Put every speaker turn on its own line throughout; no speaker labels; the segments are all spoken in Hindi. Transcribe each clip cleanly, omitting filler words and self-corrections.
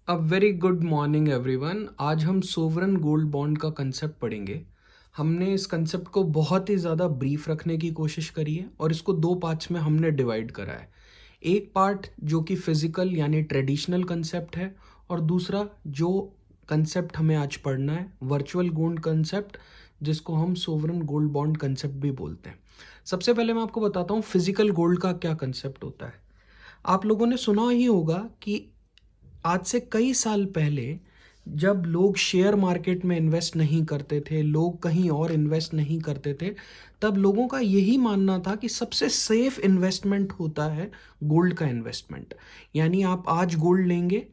A very good morning everyone. आज हम सोवरन गोल्ड बॉन्ड का कंसेप्ट पढ़ेंगे। हमने इस कंसेप्ट को बहुत ही ज़्यादा ब्रीफ रखने की कोशिश करी है और इसको दो पार्ट्स में हमने डिवाइड करा है। एक पार्ट जो कि फिजिकल यानी ट्रेडिशनल कंसेप्ट है और दूसरा जो कंसेप्ट हमें आज पढ़ना है वर्चुअल गोल्ड कंसेप्ट, जिसको हम सोवरन गोल्ड बॉन्ड कंसेप्ट भी बोलते हैं। सबसे पहले मैं आपको बताता हूँ फिजिकल गोल्ड का क्या कंसेप्ट होता है। आप लोगों ने सुना ही होगा कि आज से कई साल पहले जब लोग शेयर मार्केट में इन्वेस्ट नहीं करते थे, लोग कहीं और इन्वेस्ट नहीं करते थे, तब लोगों का यही मानना था कि सबसे सेफ इन्वेस्टमेंट होता है गोल्ड का इन्वेस्टमेंट। यानी आप आज गोल्ड लेंगे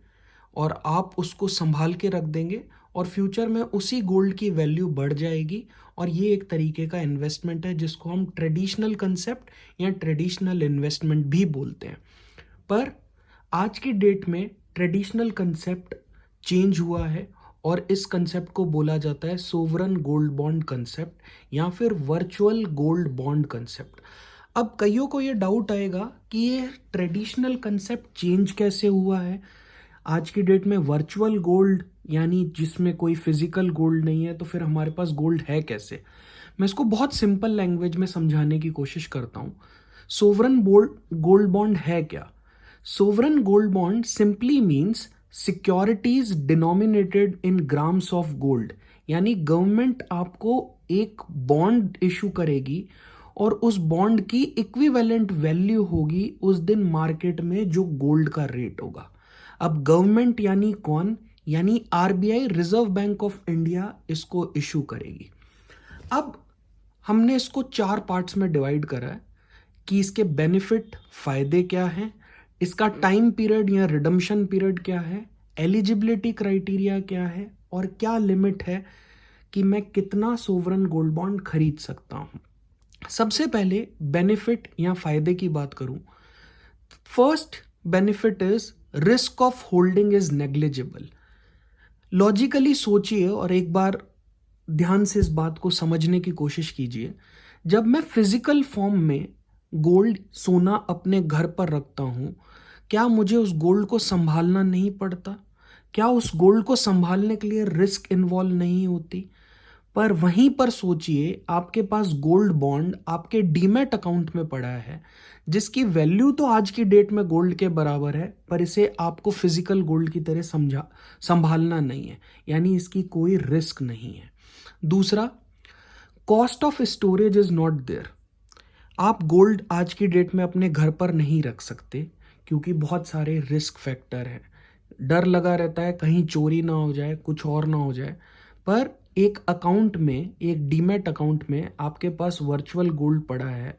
और आप उसको संभाल के रख देंगे और फ्यूचर में उसी गोल्ड की वैल्यू बढ़ जाएगी। और ये एक तरीके का इन्वेस्टमेंट है जिसको हम ट्रेडिशनल कंसेप्ट या ट्रेडिशनल इन्वेस्टमेंट भी बोलते हैं। पर आज की डेट में ट्रेडिशनल कंसेप्ट चेंज हुआ है और इस कंसेप्ट को बोला जाता है सोवरन गोल्ड बॉन्ड कंसेप्ट या फिर वर्चुअल गोल्ड बॉन्ड कंसेप्ट। अब कईयों को ये डाउट आएगा कि ये ट्रेडिशनल कंसेप्ट चेंज कैसे हुआ है आज की डेट में वर्चुअल गोल्ड, यानी जिसमें कोई फिजिकल गोल्ड नहीं है, तो फिर हमारे पास गोल्ड है कैसे। मैं इसको बहुत सिंपल लैंग्वेज में समझाने की कोशिश करता हूँ। सोवरन गोल्ड बॉन्ड है क्या? Sovereign gold bond simply means securities denominated in grams of gold. यानी गवर्नमेंट आपको एक बॉन्ड इशू करेगी और उस बॉन्ड की इक्विवेलेंट वैल्यू होगी उस दिन मार्केट में जो गोल्ड का रेट होगा। अब गवर्नमेंट यानी कौन? यानी RBI, reserve bank of India, इसको इशू करेगी। अब हमने इसको चार पार्ट्स में डिवाइड करा है कि इसके बेनिफिट, फायदे क्या हैं, इसका टाइम पीरियड या रिडम्पशन पीरियड क्या है, एलिजिबिलिटी क्राइटेरिया क्या है और क्या लिमिट है कि मैं कितना सोवरन गोल्ड बॉन्ड खरीद सकता हूं। सबसे पहले बेनिफिट या फायदे की बात करूं। First benefit is risk of holding is negligible. Logically सोचिए और एक बार ध्यान से इस बात को समझने की कोशिश कीजिए। जब मैं फिजिकल फॉर्म में गोल्ड, सोना अपने घर पर रखता हूं, क्या मुझे उस गोल्ड को संभालना नहीं पड़ता? क्या उस गोल्ड को संभालने के लिए रिस्क इन्वॉल्व नहीं होती? पर वहीं पर सोचिए, आपके पास गोल्ड बॉन्ड आपके डीमैट अकाउंट में पड़ा है जिसकी वैल्यू तो आज की डेट में गोल्ड के बराबर है, पर इसे आपको फिजिकल गोल्ड की तरह संभालना नहीं है, यानी इसकी कोई रिस्क नहीं है। दूसरा, cost of storage is not there. आप गोल्ड आज की डेट में अपने घर पर नहीं रख सकते क्योंकि बहुत सारे रिस्क फैक्टर हैं। डर लगा रहता है कहीं चोरी ना हो जाए, कुछ और ना हो जाए। पर एक अकाउंट में, एक डीमैट अकाउंट में आपके पास वर्चुअल गोल्ड पड़ा है,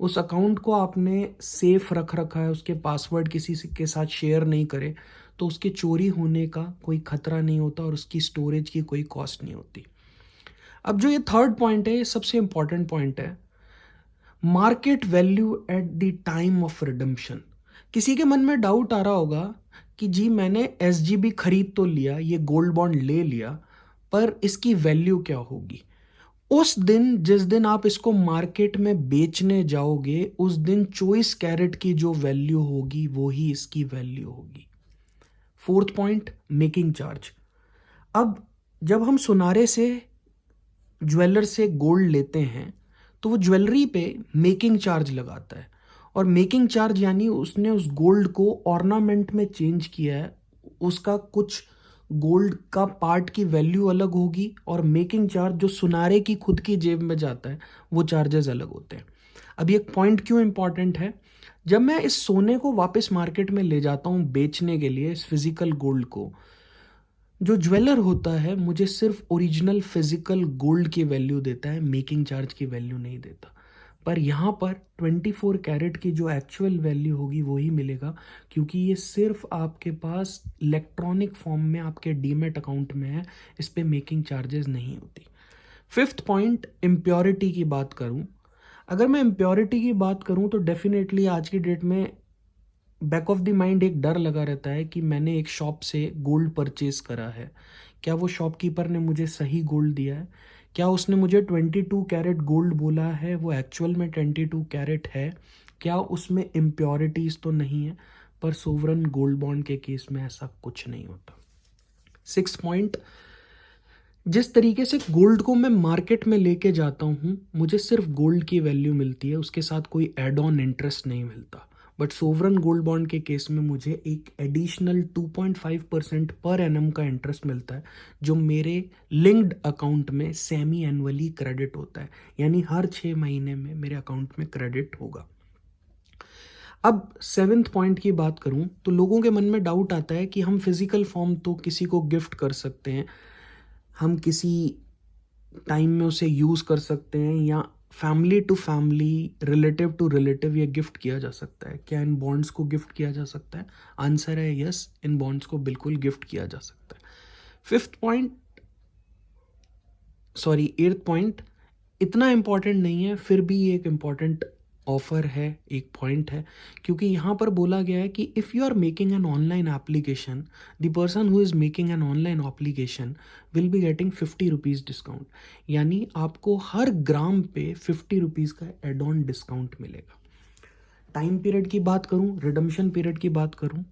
उस अकाउंट को आपने सेफ रख रखा है, उसके पासवर्ड किसी के साथ शेयर नहीं करे, तो उसके चोरी होने का कोई खतरा नहीं होता और उसकी स्टोरेज की कोई कॉस्ट नहीं होती। अब जो ये थर्ड पॉइंट है, ये सबसे इंपॉर्टेंट पॉइंट है, market value at the time of redemption. किसी के मन में डाउट आ रहा होगा कि जी मैंने एसजीबी खरीद तो लिया, ये गोल्ड बॉन्ड ले लिया, पर इसकी वैल्यू क्या होगी? उस दिन, जिस दिन आप इसको मार्केट में बेचने जाओगे, उस दिन 24 कैरेट की जो वैल्यू होगी वो ही इसकी वैल्यू होगी। Fourth point, making charge. अब जब हम सुनारे से, ज्वेलर से गोल्ड लेते हैं तो वो ज्वेलरी पे मेकिंग चार्ज लगाता है, और मेकिंग चार्ज यानी उसने उस गोल्ड को ऑर्नामेंट में चेंज किया है, उसका कुछ गोल्ड का पार्ट की वैल्यू अलग होगी और मेकिंग चार्ज जो सुनारे की खुद की जेब में जाता है वो चार्जेस अलग होते हैं। अब ये पॉइंट क्यों इंपॉर्टेंट है? जब मैं इस सोने को वापस मार्केट में ले जाता हूँ बेचने के लिए, इस फिजिकल गोल्ड को, जो ज्वेलर होता है मुझे सिर्फ ओरिजिनल फिजिकल गोल्ड की वैल्यू देता है, मेकिंग चार्ज की वैल्यू नहीं देता। पर यहाँ पर 24 कैरेट की जो एक्चुअल वैल्यू होगी वही मिलेगा, क्योंकि ये सिर्फ आपके पास इलेक्ट्रॉनिक फॉर्म में आपके डीमैट अकाउंट में है, इस पे मेकिंग चार्जेस नहीं होती। फिफ्थ पॉइंट, इम्प्योरिटी की बात करूँ। अगर मैं इम्प्योरिटी की बात करूँ तो डेफिनेटली आज की डेट में बैक ऑफ द माइंड एक डर लगा रहता है कि मैंने एक शॉप से गोल्ड परचेज करा है, क्या वो शॉपकीपर ने मुझे सही गोल्ड दिया है? क्या उसने मुझे 22 कैरेट गोल्ड बोला है वो एक्चुअल में 22 कैरेट है? क्या उसमें इम्प्योरिटीज तो नहीं है? पर सोवरन गोल्ड बॉन्ड के केस में ऐसा कुछ नहीं होता। सिक्स पॉइंट, जिस तरीके से गोल्ड को मैं मार्केट में लेके जाता हूँ, मुझे सिर्फ गोल्ड की वैल्यू मिलती है, उसके साथ कोई एड ऑन इंटरेस्ट नहीं मिलता। बट सोवरन गोल्ड बॉन्ड के केस में मुझे एक एडिशनल 2.5% पर एनम का इंटरेस्ट मिलता है, जो मेरे लिंक्ड अकाउंट में सेमी एनुअली क्रेडिट होता है, यानी हर 6 महीने में मेरे अकाउंट में क्रेडिट होगा। अब 7th पॉइंट की बात करूं तो लोगों के मन में डाउट आता है कि हम फिजिकल फॉर्म तो किसी को गिफ्ट कर सकते हैं, हम किसी टाइम में उसे यूज़ कर सकते हैं, या family to family, relative to relative ये गिफ्ट किया जा सकता है। क्या इन बॉन्ड्स को गिफ्ट किया जा सकता है? आंसर है यस, इन बॉन्ड्स को बिल्कुल गिफ्ट किया जा सकता है। 8th पॉइंट इतना इंपॉर्टेंट नहीं है, फिर भी ये एक इंपॉर्टेंट ऑफर है, एक पॉइंट है, क्योंकि यहाँ पर बोला गया है कि if you are making an online application, the person who is making an online application will be getting 50 rupees discount, यानी आपको हर ग्राम पे 50 रुपीज़ का एड ऑन डिस्काउंट मिलेगा। टाइम पीरियड की बात करूँ, रिडम्पशन पीरियड की बात करूँ,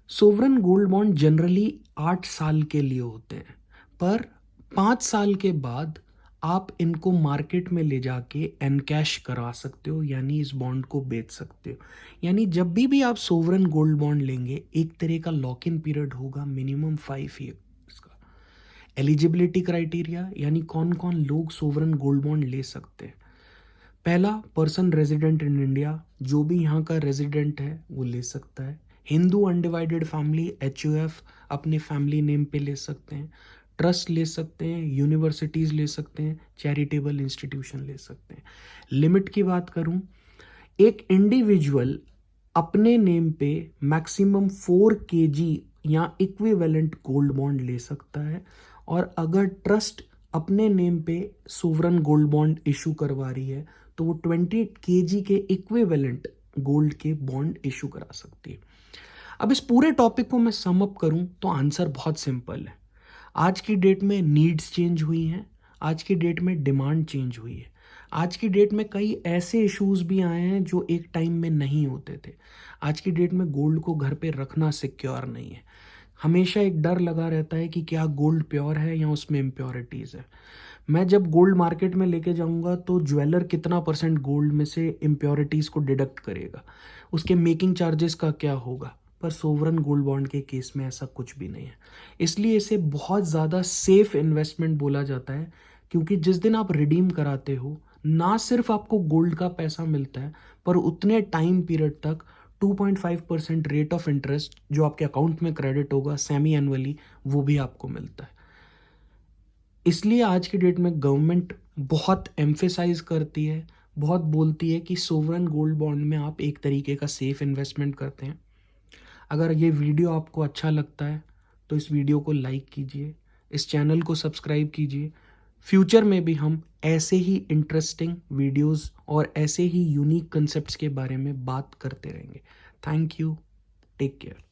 सोवरन गोल्ड बॉन्ड जनरली 8 साल के लिए होते हैं, पर 5 साल के बाद आप इनको मार्केट में ले जाके एनकैश करा सकते हो, यानी इस बॉन्ड को बेच सकते हो। यानी जब भी आप सोवरन गोल्ड बॉन्ड लेंगे, एक तरह का लॉक इन पीरियड होगा मिनिमम 5 ईयर्स का। एलिजिबिलिटी क्राइटेरिया, यानी कौन कौन लोग सोवरन गोल्ड बॉन्ड ले सकते हैं। पहला, पर्सन रेजिडेंट इन इंडिया, जो भी यहाँ का रेजिडेंट है वो ले सकता है। हिंदू अनडिवाइडेड फैमिली, HUF, अपने फैमिली नेम पे ले सकते हैं। ट्रस्ट ले सकते हैं, यूनिवर्सिटीज़ ले सकते हैं, चैरिटेबल इंस्टीट्यूशन ले सकते हैं। लिमिट की बात करूं, एक इंडिविजुअल अपने नेम पे मैक्सिमम 4 kg या इक्विवेलेंट गोल्ड बॉन्ड ले सकता है, और अगर ट्रस्ट अपने नेम पे सोवरन गोल्ड बॉन्ड इशू करवा रही है तो वो 20 kg के इक्विवेलेंट गोल्ड के बॉन्ड इशू करा सकती है। अब इस पूरे टॉपिक को मैं सम अप करूं तो आंसर बहुत सिंपल है। आज की डेट में नीड्स चेंज हुई हैं, आज की डेट में डिमांड चेंज हुई है, आज की डेट में कई ऐसे इश्यूज भी आए हैं जो एक टाइम में नहीं होते थे। आज की डेट में गोल्ड को घर पे रखना सिक्योर नहीं है, हमेशा एक डर लगा रहता है कि क्या गोल्ड प्योर है या उसमें इम्प्योरिटीज़ है। मैं जब गोल्ड मार्केट में लेके जाऊंगा तो ज्वेलर कितना % गोल्ड में से इम्प्योरिटीज़ को डिडक्ट करेगा, उसके मेकिंग चार्जेस का क्या होगा। पर सोवरन गोल्ड बॉन्ड के केस में ऐसा कुछ भी नहीं है, इसलिए इसे बहुत ज़्यादा सेफ इन्वेस्टमेंट बोला जाता है, क्योंकि जिस दिन आप रिडीम कराते हो, ना सिर्फ आपको गोल्ड का पैसा मिलता है, पर उतने टाइम पीरियड तक 2.5% रेट ऑफ इंटरेस्ट जो आपके अकाउंट में क्रेडिट होगा सेमी एनुअली, वो भी आपको मिलता है। इसलिए आज की डेट में गवर्नमेंट बहुत एम्फेसाइज करती है, बहुत बोलती है कि सोवरन गोल्ड बॉन्ड में आप एक तरीके का सेफ इन्वेस्टमेंट करते हैं। अगर ये वीडियो आपको अच्छा लगता है तो इस वीडियो को लाइक कीजिए, इस चैनल को सब्सक्राइब कीजिए। फ्यूचर में भी हम ऐसे ही इंटरेस्टिंग वीडियोस और ऐसे ही यूनिक कंसेप्ट्स के बारे में बात करते रहेंगे। Thank you, take care.